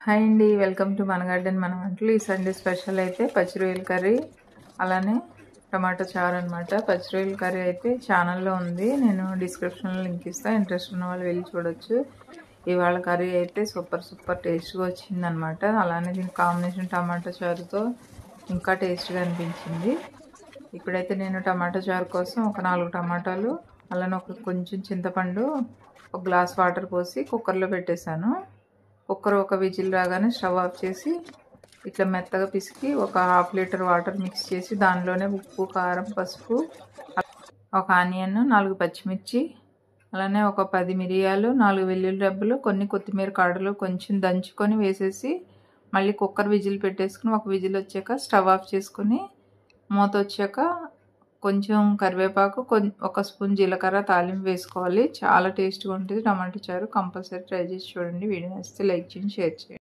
Hi అండి, welcome to మన garden మన వంటలు. ఈ సండే స్పెషల్ అయితే పచ్చి రొయ్యల కర్రీ, అలానే టమాటో చారు అనమాట. పచ్చి రొయ్యల కర్రీ అయితే ఛానల్లో ఉంది, నేను డిస్క్రిప్షన్లో లింక్ ఇస్తాను, ఇంట్రెస్ట్ ఉన్న వాళ్ళు వెళ్ళి చూడొచ్చు. ఇవాళ కర్రీ అయితే సూపర్ టేస్ట్గా వచ్చిందనమాట. అలానే దీని కాంబినేషన్ టమాటో చారుతో ఇంకా టేస్ట్గా అనిపించింది. ఇప్పుడైతే నేను టమాటో చారు కోసం ఒక 4 టమాటాలు, అలానే కొంచెం చింతపండు, ఒక గ్లాస్ వాటర్ పోసి కుక్కర్లో పెట్టేశాను. కుక్కర్ ఒక విజిల్ రాగానే స్టవ్ ఆఫ్ చేసి ఇట్లా మెత్తగా పిసికి ఒక 1/2 లీటర్ వాటర్ మిక్స్ చేసి దానిలోనే ఉప్పు, కారం, పసుపు, ఒక ఆనియన్, 4 పచ్చిమిర్చి, అలానే ఒక 10 మిరియాలు, 4 వెల్లుల్లి రెబ్బలు, కొన్ని కొత్తిమీర కాడలు కొంచెం దంచుకొని వేసేసి మళ్ళీ కుక్కర్ విజిల్ పెట్టేసుకుని ఒక విజిల్ వచ్చాక స్టవ్ ఆఫ్ చేసుకుని మూత వచ్చాక కొంచెం కరివేపాకు, ఒక స్పూన్ జీలకర్ర తాలింపు వేసుకోవాలి. చాలా టేస్ట్గా ఉంటుంది టమాటో చారు. కంపల్సరీ ట్రై చేసి చూడండి. వీడియో నచ్చితే లైక్ చేయండి, షేర్ చేయండి.